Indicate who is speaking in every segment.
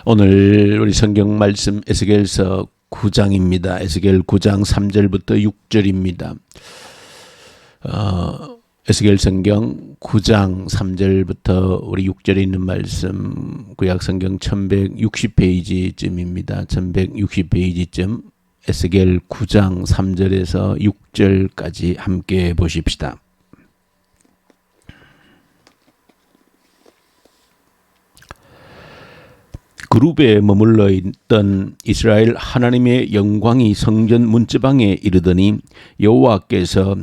Speaker 1: 오늘 우리 성경 말씀 에스겔서 9장입니다. 에스겔 9장 3절부터 6절입니다. 에스겔 성경 9장 3절부터 우리 6절에 있는 말씀 구약 성경 1160페이지쯤입니다. 1160페이지쯤 에스겔 9장 3절에서 6절까지 함께 보십시다. 그룹에 머물러 있던 이스라엘 하나님의 영광이 성전 문지방에 이르더니 여호와께서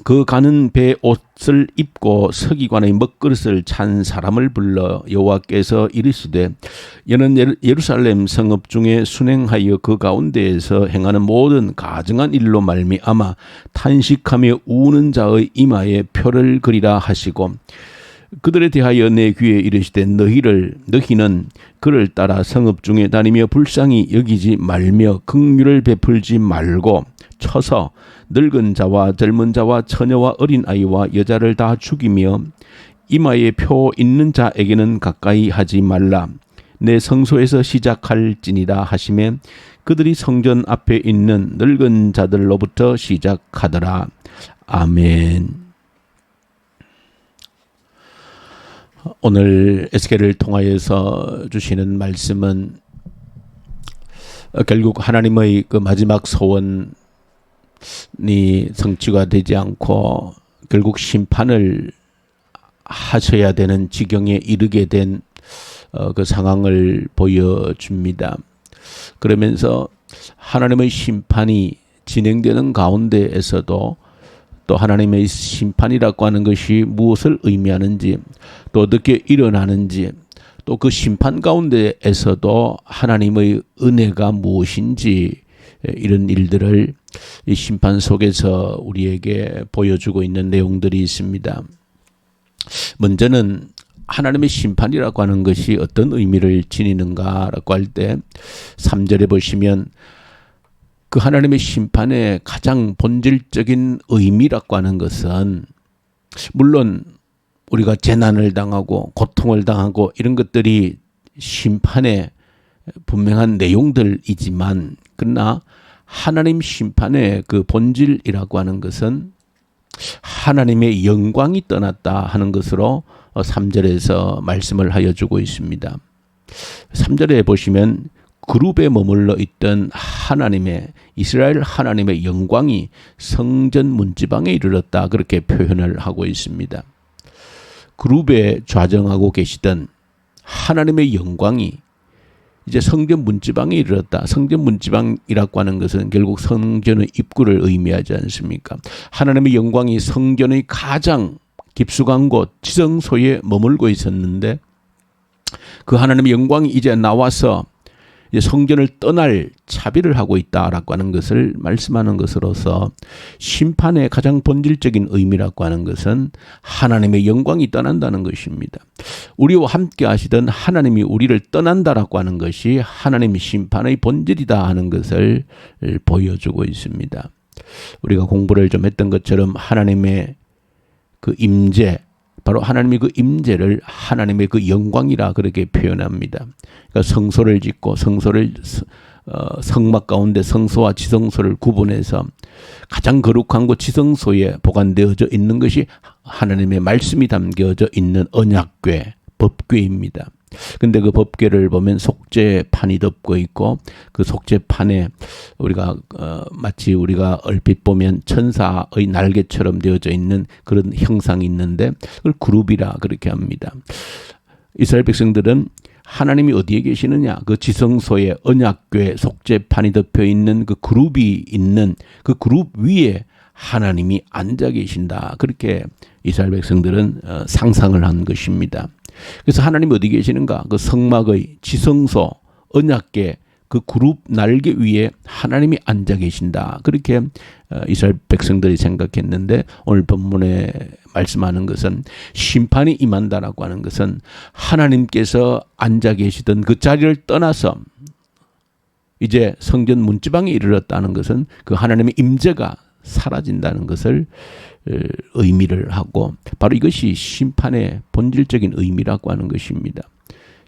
Speaker 1: 그 가는 배 옷을 입고 서기관의 먹그릇을 찬 사람을 불러 여호와께서 이르시되 여는 예루살렘 성읍 중에 순행하여 그 가운데에서 행하는 모든 가증한 일로 말미암아 탄식하며 우는 자의 이마에 표를 그리라 하시고 그들에 대하여 내 귀에 이르시되 너희는 그를 따라 성읍 중에 다니며 불쌍히 여기지 말며 긍휼을 베풀지 말고 쳐서 늙은 자와 젊은 자와 처녀와 어린 아이와 여자를 다 죽이며 이마에 표 있는 자에게는 가까이 하지 말라. 내 성소에서 시작할지니라 하시매 그들이 성전 앞에 있는 늙은 자들로부터 시작하더라. 아멘. 오늘 에스겔을 통하여서 주시는 말씀은 결국 하나님의 그 마지막 소원이 성취가 되지 않고 결국 심판을 하셔야 되는 지경에 이르게 된 그 상황을 보여줍니다. 그러면서 하나님의 심판이 진행되는 가운데에서도 또 하나님의 심판이라고 하는 것이 무엇을 의미하는지 또 어떻게 일어나는지 또 그 심판 가운데에서도 하나님의 은혜가 무엇인지 이런 일들을 이 심판 속에서 우리에게 보여주고 있는 내용들이 있습니다. 먼저는 하나님의 심판이라고 하는 것이 어떤 의미를 지니는가라고 할 때 3절에 보시면 그 하나님의 심판의 가장 본질적인 의미라고 하는 것은 물론 우리가 재난을 당하고 고통을 당하고 이런 것들이 심판의 분명한 내용들이지만 그러나 하나님 심판의 그 본질이라고 하는 것은 하나님의 영광이 떠났다 하는 것으로 3절에서 말씀을 하여 주고 있습니다. 3절에 보시면 그룹에 머물러 있던 이스라엘 하나님의 영광이 성전 문지방에 이르렀다 그렇게 표현을 하고 있습니다. 그룹에 좌정하고 계시던 하나님의 영광이 이제 성전 문지방에 이르렀다. 성전 문지방이라고 하는 것은 결국 성전의 입구를 의미하지 않습니까? 하나님의 영광이 성전의 가장 깊숙한 곳 지성소에 머물고 있었는데 그 하나님의 영광이 이제 나와서 이제 성전을 떠날 차비를 하고 있다라고 하는 것을 말씀하는 것으로서 심판의 가장 본질적인 의미라고 하는 것은 하나님의 영광이 떠난다는 것입니다. 우리와 함께 하시던 하나님이 우리를 떠난다라고 하는 것이 하나님의 심판의 본질이다 하는 것을 보여주고 있습니다. 우리가 공부를 좀 했던 것처럼 하나님의 그 임재 바로 하나님의 그 임재를 하나님의 그 영광이라 그렇게 표현합니다. 그러니까 성소를 짓고 성막 가운데 성소와 지성소를 구분해서 가장 거룩한 곳 지성소에 보관되어져 있는 것이 하나님의 말씀이 담겨져 있는 언약궤, 법궤입니다. 근데 그 법궤를 보면 속죄판이 덮고 있고 그 속죄판에 마치 우리가 얼핏 보면 천사의 날개처럼 되어져 있는 그런 형상이 있는데 그걸 그룹이라 그렇게 합니다. 이스라엘 백성들은 하나님이 어디에 계시느냐? 그 지성소에 언약궤 속죄판이 덮여 있는 그 그룹이 있는 그 그룹 위에 하나님이 앉아 계신다. 그렇게 이스라엘 백성들은 상상을 한 것입니다. 그래서 하나님이 어디 계시는가? 그 성막의 지성소 언약궤 그 그룹 날개 위에 하나님이 앉아 계신다. 그렇게 이스라엘 백성들이 생각했는데 오늘 본문에 말씀하는 것은 심판이 임한다라고 하는 것은 하나님께서 앉아 계시던 그 자리를 떠나서 이제 성전 문지방에 이르렀다는 것은 그 하나님의 임재가 사라진다는 것을 의미를 하고 바로 이것이 심판의 본질적인 의미라고 하는 것입니다.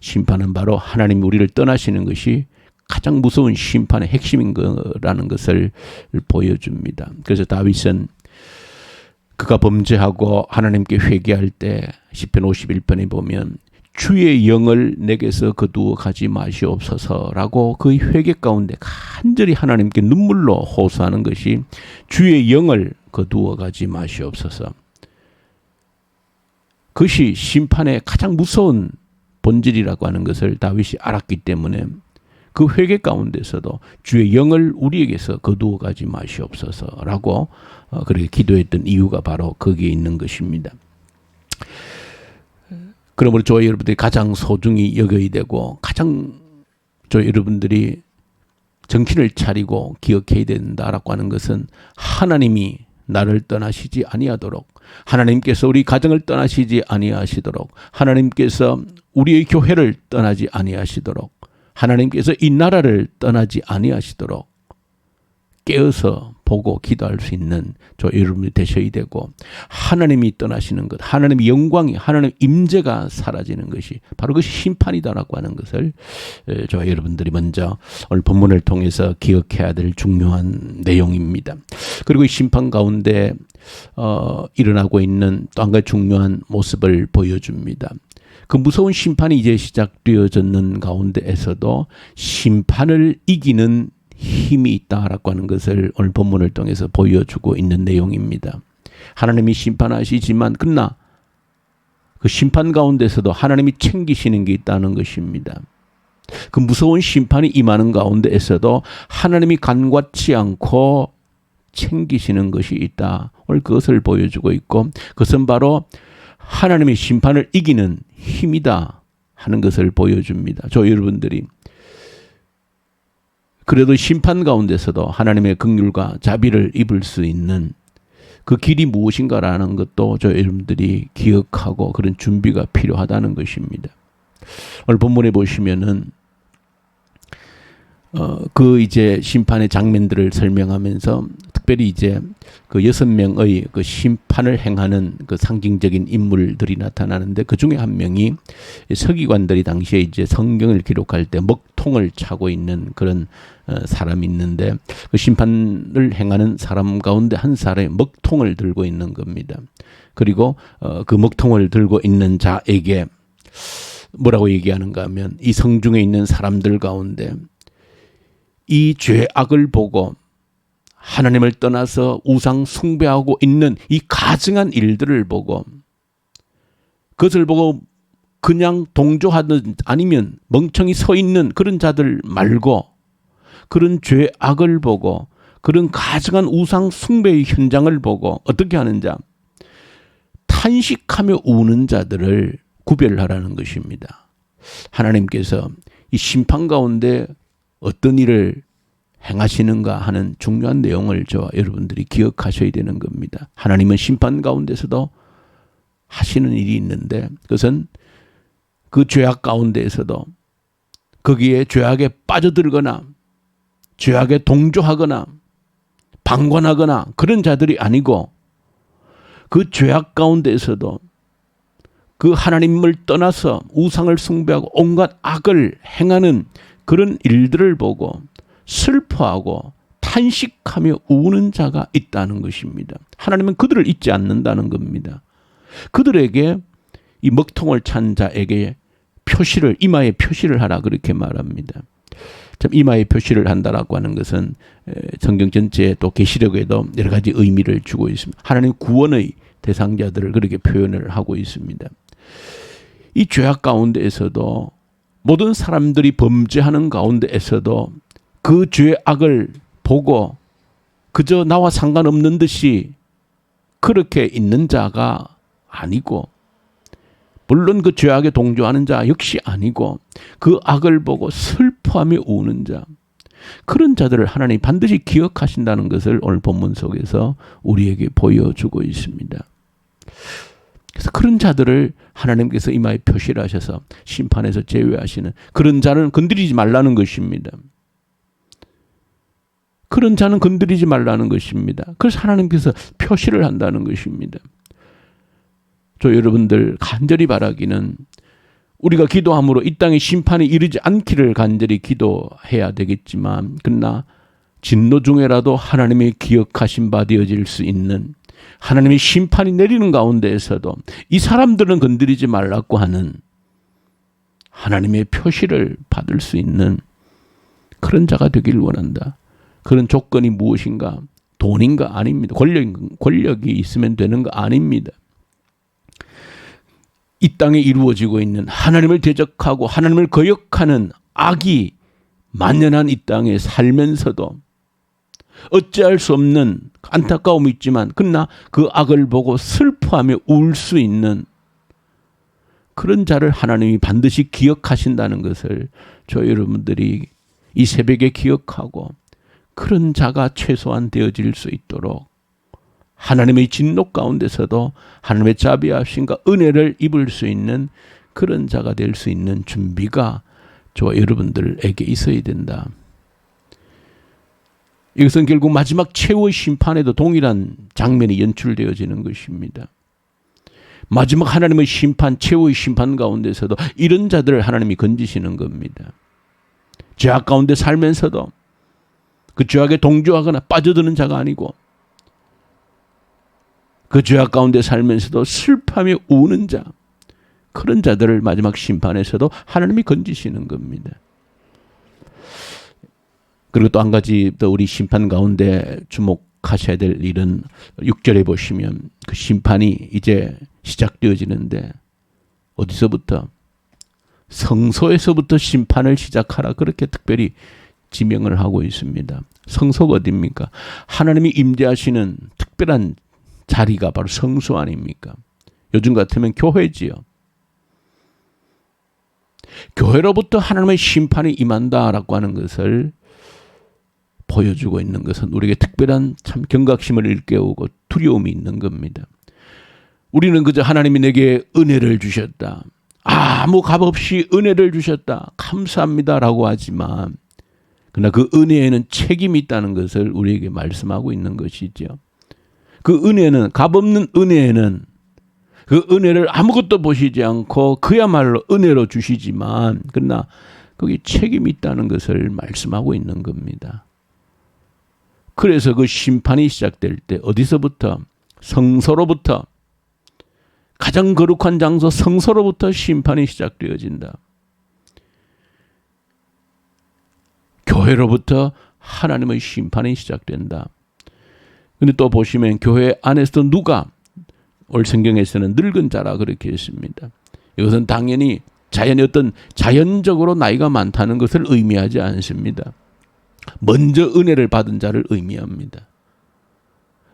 Speaker 1: 심판은 바로 하나님이 우리를 떠나시는 것이 가장 무서운 심판의 핵심인 거라는 것을 보여줍니다. 그래서 다윗은 그가 범죄하고 하나님께 회개할 때 시편 51편에 보면 주의 영을 내게서 거두어 가지 마시옵소서라고 그 회개 가운데 간절히 하나님께 눈물로 호소하는 것이 주의 영을 거두어 가지 마시옵소서. 그것이 심판의 가장 무서운 본질이라고 하는 것을 다윗이 알았기 때문에 그 회개 가운데서도 주의 영을 우리에게서 거두어 가지 마시옵소서라고 그렇게 기도했던 이유가 바로 거기에 있는 것입니다. 그러므로 저희 여러분들이 가장 소중히 여겨야 되고 가장 저희 여러분들이 정신을 차리고 기억해야 된다라고 하는 것은 하나님이 나를 떠나시지 아니하도록, 하나님께서 우리 가정을 떠나시지 아니하시도록, 하나님께서 우리의 교회를 떠나지 아니하시도록, 하나님께서 이 나라를 떠나지 아니하시도록 깨어서 보고 기도할 수 있는 저 여러분이 되셔야 되고, 하나님이 떠나시는 것, 하나님의 영광이, 하나님의 임재가 사라지는 것이 바로 그것이 심판이다라고 하는 것을 저 여러분들이 먼저 오늘 본문을 통해서 기억해야 될 중요한 내용입니다. 그리고 이 심판 가운데 일어나고 있는 또 한 가지 중요한 모습을 보여줍니다. 그 무서운 심판이 이제 시작되어졌는 가운데에서도 심판을 이기는 힘이 있다라고 하는 것을 오늘 본문을 통해서 보여주고 있는 내용입니다. 하나님이 심판하시지만 그러나 그 심판 가운데서도 하나님이 챙기시는 게 있다는 것입니다. 그 무서운 심판이 임하는 가운데에서도 하나님이 간과치 않고 챙기시는 것이 있다. 오늘 그것을 보여주고 있고, 그것은 바로 하나님의 심판을 이기는 힘이다 하는 것을 보여줍니다. 저 여러분들이 그래도 심판 가운데서도 하나님의 긍휼과 자비를 입을 수 있는 그 길이 무엇인가라는 것도 저 여러분들이 기억하고 그런 준비가 필요하다는 것입니다. 오늘 본문에 보시면은 그 이제 심판의 장면들을 설명하면서 특별히 이제 그 6명의 그 심판을 행하는 그 상징적인 인물들이 나타나는데, 그 중에 한 명이 서기관들이 당시에 이제 성경을 기록할 때 먹통을 차고 있는 그런 사람이 있는데, 그 심판을 행하는 사람 가운데 한 사람이 먹통을 들고 있는 겁니다. 그리고 그 먹통을 들고 있는 자에게 뭐라고 얘기하는가 하면, 이 성중에 있는 사람들 가운데 이 죄악을 보고 하나님을 떠나서 우상 숭배하고 있는 이 가증한 일들을 보고, 그것을 보고 그냥 동조하든 아니면 멍청이 서 있는 그런 자들 말고, 그런 죄악을 보고 그런 가증한 우상 숭배의 현장을 보고 어떻게 하는 자, 탄식하며 우는 자들을 구별하라는 것입니다. 하나님께서 이 심판 가운데 어떤 일을 행하시는가 하는 중요한 내용을 저와 여러분들이 기억하셔야 되는 겁니다. 하나님은 심판 가운데서도 하시는 일이 있는데, 그것은 그 죄악 가운데에서도 거기에 죄악에 빠져들거나 죄악에 동조하거나 방관하거나 그런 자들이 아니고, 그 죄악 가운데에서도 그 하나님을 떠나서 우상을 숭배하고 온갖 악을 행하는 그런 일들을 보고 슬퍼하고 탄식하며 우는 자가 있다는 것입니다. 하나님은 그들을 잊지 않는다는 겁니다. 그들에게, 이 먹통을 찬 자에게 표시를, 이마에 표시를 하라 그렇게 말합니다. 참 이마에 표시를 한다라고 하는 것은 성경 전체에 또 계시록에도 여러 가지 의미를 주고 있습니다. 하나님 구원의 대상자들을 그렇게 표현을 하고 있습니다. 이 죄악 가운데에서도, 모든 사람들이 범죄하는 가운데에서도 그 죄악을 보고 그저 나와 상관없는 듯이 그렇게 있는 자가 아니고, 물론 그 죄악에 동조하는 자 역시 아니고, 그 악을 보고 슬퍼하며 우는 자, 그런 자들을 하나님이 반드시 기억하신다는 것을 오늘 본문 속에서 우리에게 보여주고 있습니다. 그래서 그런 자들을 하나님께서 이마에 표시를 하셔서 심판에서 제외하시는, 그런 자는 건드리지 말라는 것입니다. 그런 자는 건드리지 말라는 것입니다. 그래서 하나님께서 표시를 한다는 것입니다. 저 여러분들 간절히 바라기는, 우리가 기도함으로 이 땅에 심판이 이르지 않기를 간절히 기도해야 되겠지만, 그러나 진노 중에라도 하나님의 기억하신 바 되어질 수 있는, 하나님의 심판이 내리는 가운데에서도 이 사람들은 건드리지 말라고 하는 하나님의 표시를 받을 수 있는 그런 자가 되기를 원한다. 그런 조건이 무엇인가? 돈인가? 아닙니다. 권력이 있으면 되는 거 아닙니다. 이 땅에 이루어지고 있는 하나님을 대적하고 하나님을 거역하는 악이 만연한 이 땅에 살면서도 어찌할 수 없는 안타까움이 있지만, 그러나 그 악을 보고 슬퍼하며 울 수 있는 그런 자를 하나님이 반드시 기억하신다는 것을 저 여러분들이 이 새벽에 기억하고, 그런 자가 최소한 되어질 수 있도록 하나님의 진노 가운데서도 하나님의 자비하심과 은혜를 입을 수 있는 그런 자가 될 수 있는 준비가 저 여러분들에게 있어야 된다. 이것은 결국 마지막 최후의 심판에도 동일한 장면이 연출되어지는 것입니다. 마지막 하나님의 심판, 최후의 심판 가운데서도 이런 자들을 하나님이 건지시는 겁니다. 죄악 가운데 살면서도 그 죄악에 동조하거나 빠져드는 자가 아니고, 그 죄악 가운데 살면서도 슬퍼하며 우는 자, 그런 자들을 마지막 심판에서도 하나님이 건지시는 겁니다. 그리고 또 한 가지 더 우리 심판 가운데 주목하셔야 될 일은 6절에 보시면 그 심판이 이제 시작되어지는데, 어디서부터? 성소에서부터 심판을 시작하라, 그렇게 특별히 지명을 하고 있습니다. 성소가 어디입니까? 하나님이 임재하시는 특별한 자리가 바로 성소 아닙니까? 요즘 같으면 교회지요. 교회로부터 하나님의 심판이 임한다라고 하는 것을 보여주고 있는 것은 우리에게 특별한 참 경각심을 일깨우고 두려움이 있는 겁니다. 우리는 그저 하나님이 내게 은혜를 주셨다, 아무 값 없이 은혜를 주셨다, 감사합니다라고 하지만, 그러나 그 은혜에는 책임이 있다는 것을 우리에게 말씀하고 있는 것이죠. 그 은혜는, 값없는 은혜에는 그 은혜를 아무것도 보시지 않고 그야말로 은혜로 주시지만, 그러나 거기 책임이 있다는 것을 말씀하고 있는 겁니다. 그래서 그 심판이 시작될 때 어디서부터? 성소로부터, 가장 거룩한 장소 성소로부터 심판이 시작되어진다. 교회로부터 하나님의 심판이 시작된다. 근데 또 보시면 교회 안에서도 누가, 올 성경에서는 늙은 자라 그렇게 했습니다. 이것은 당연히 자연적으로 나이가 많다는 것을 의미하지 않습니다. 먼저 은혜를 받은 자를 의미합니다.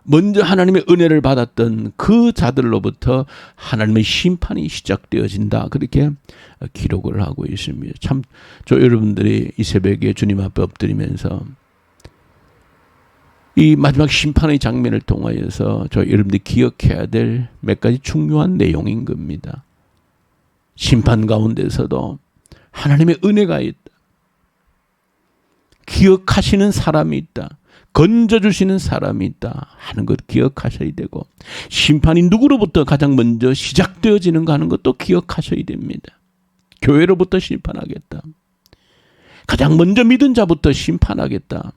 Speaker 1: 먼저 하나님의 은혜를 받았던 그 자들로부터 하나님의 심판이 시작되어진다, 그렇게 기록을 하고 있습니다. 참, 저 여러분들이 이 새벽에 주님 앞에 엎드리면서 이 마지막 심판의 장면을 통하여서 저 여러분들이 기억해야 될 몇 가지 중요한 내용인 겁니다. 심판 가운데서도 하나님의 은혜가 있다, 기억하시는 사람이 있다, 건져주시는 사람이 있다 하는 것 기억하셔야 되고, 심판이 누구로부터 가장 먼저 시작되어지는가 하는 것도 기억하셔야 됩니다. 교회로부터 심판하겠다, 가장 먼저 믿은 자부터 심판하겠다,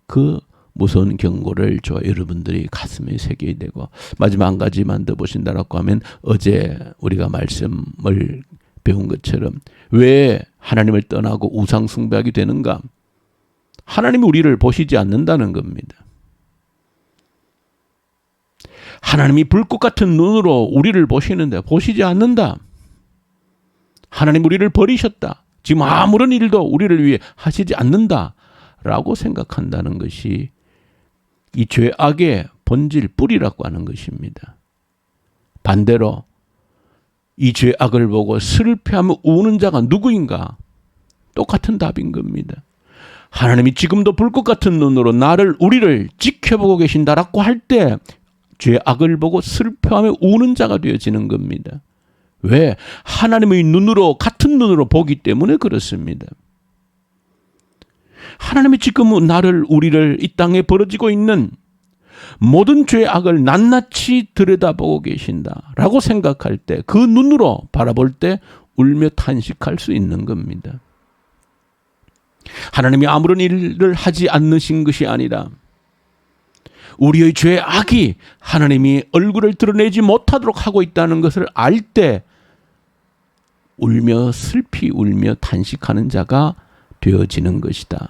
Speaker 1: 그 무서운 경고를 저 여러분들이 가슴에 새겨야 되고, 마지막 한 가지만 더 보신다라고 하면, 어제 우리가 말씀을 배운 것처럼 왜 하나님을 떠나고 우상 숭배하게 되는가? 하나님이 우리를 보시지 않는다는 겁니다. 하나님이 불꽃 같은 눈으로 우리를 보시는데 보시지 않는다. 하나님 우리를 버리셨다, 지금 아무런 일도 우리를 위해 하시지 않는다라고 생각한다는 것이 이 죄악의 본질, 뿌리라고 하는 것입니다. 반대로 이 죄악을 보고 슬퍼하며 우는 자가 누구인가? 똑같은 답인 겁니다. 하나님이 지금도 불꽃 같은 눈으로 우리를 지켜보고 계신다라고 할 때 죄악을 보고 슬퍼하며 우는 자가 되어지는 겁니다. 왜? 하나님의 눈으로, 같은 눈으로 보기 때문에 그렇습니다. 하나님이 지금 우리를 이 땅에 벌어지고 있는 모든 죄악을 낱낱이 들여다보고 계신다라고 생각할 때, 그 눈으로 바라볼 때 울며 탄식할 수 있는 겁니다. 하나님이 아무런 일을 하지 않으신 것이 아니라 우리의 죄의 악이 하나님이 얼굴을 드러내지 못하도록 하고 있다는 것을 알 때 울며 슬피 울며 탄식하는 자가 되어지는 것이다.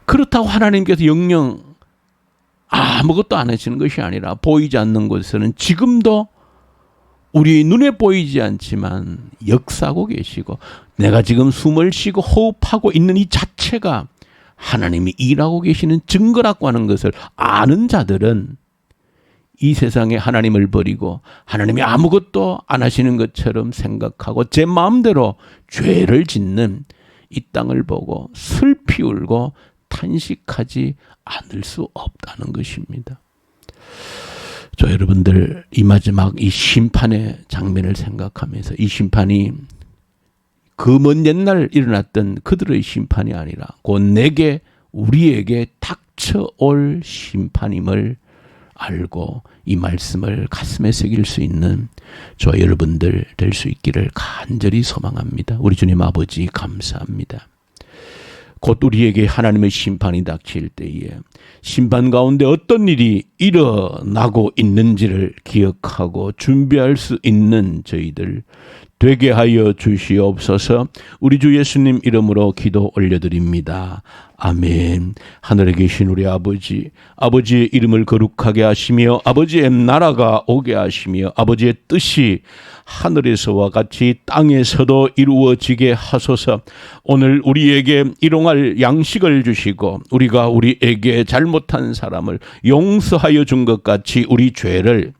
Speaker 1: 그렇다고 하나님께서 영영 아무것도 안 하시는 것이 아니라 보이지 않는 곳에서는 지금도 우리 눈에 보이지 않지만 역사하고 계시고 내가 지금 숨을 쉬고 호흡하고 있는 이 자체가 하나님이 일하고 계시는 증거라고 하는 것을 아는 자들은 이 세상에 하나님을 버리고 하나님이 아무것도 안 하시는 것처럼 생각하고 제 마음대로 죄를 짓는 이 땅을 보고 슬피 울고 탄식하지 않을 수 없다는 것입니다. 저 여러분들 이 마지막 이 심판의 장면을 생각하면서 이 심판이 그 먼 옛날 일어났던 그들의 심판이 아니라 곧 내게 우리에게 닥쳐올 심판임을 알고 이 말씀을 가슴에 새길 수 있는 저 여러분들 될 수 있기를 간절히 소망합니다. 우리 주님 아버지 감사합니다. 곧 우리에게 하나님의 심판이 닥칠 때에 심판 가운데 어떤 일이 일어나고 있는지를 기억하고 준비할 수 있는 저희들 되게 하여 주시옵소서. 우리 주 예수님 이름으로 기도 올려드립니다. 아멘. 하늘에 계신 우리 아버지, 아버지의 이름을 거룩하게 하시며 아버지의 나라가 오게 하시며 아버지의 뜻이 하늘에서와 같이 땅에서도 이루어지게 하소서. 오늘 우리에게 일용할 양식을 주시고 우리가 우리에게 잘못한 사람을 용서하여 준 것 같이 우리 죄를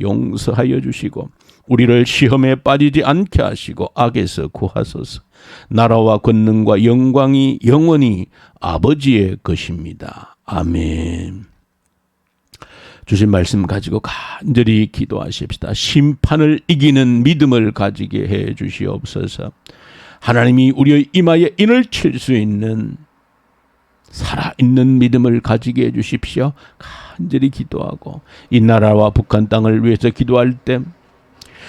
Speaker 1: 용서하여 주시고 우리를 시험에 빠지지 않게 하시고 악에서 구하소서. 나라와 권능과 영광이 영원히 아버지의 것입니다. 아멘. 주신 말씀 가지고 간절히 기도하십시다. 심판을 이기는 믿음을 가지게 해 주시옵소서. 하나님이 우리의 이마에 인을 칠 수 있는 살아있는 믿음을 가지게 해 주십시오. 간절히 기도하고 이 나라와 북한 땅을 위해서 기도할 때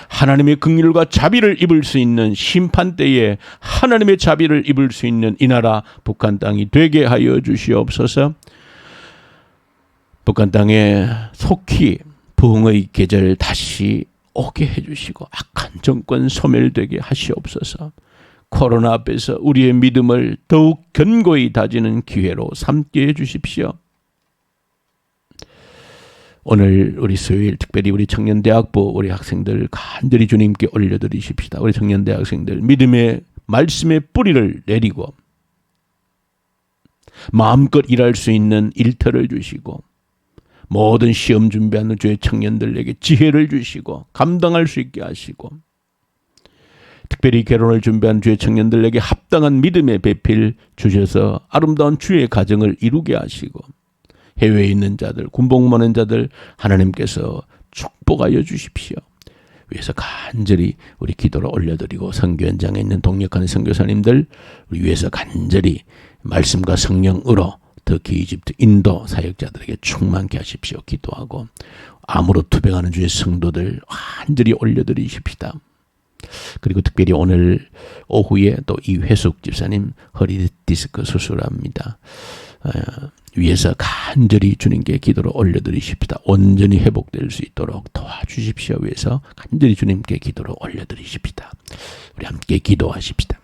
Speaker 1: 하나님의 긍휼과 자비를 입을 수 있는 심판 때에 하나님의 자비를 입을 수 있는 이 나라 북한 땅이 되게 하여 주시옵소서. 북한 땅에 속히 부흥의 계절 다시 오게 해주시고 악한 정권 소멸되게 하시옵소서. 코로나 앞에서 우리의 믿음을 더욱 견고히 다지는 기회로 삼게 해주십시오. 오늘 우리 수요일 특별히 우리 청년대학부 우리 학생들 간절히 주님께 올려드리십시다. 우리 청년대학생들 믿음의 말씀의 뿌리를 내리고 마음껏 일할 수 있는 일터를 주시고 모든 시험 준비하는 주의 청년들에게 지혜를 주시고 감당할 수 있게 하시고 특별히 결혼을 준비한 주의 청년들에게 합당한 믿음의 배필 주셔서 아름다운 주의 가정을 이루게 하시고 해외에 있는 자들, 군복무하는 자들 하나님께서 축복하여 주십시오. 위해서 간절히 우리 기도를 올려드리고 선교 현장에 있는 동역하는 선교사님들 우리 위해서 간절히 말씀과 성령으로 터키, 이집트, 인도 사역자들에게 충만케 하십시오. 기도하고 암으로 투병하는 주의 성도들 간절히 올려드리십시다. 그리고 특별히 오늘 오후에 또 이회숙 집사님 허리 디스크 수술합니다. 위해서 간절히 주님께 기도를 올려드리십시다. 온전히 회복될 수 있도록 도와주십시오. 위해서 간절히 주님께 기도를 올려드리십시다. 우리 함께 기도하십시다.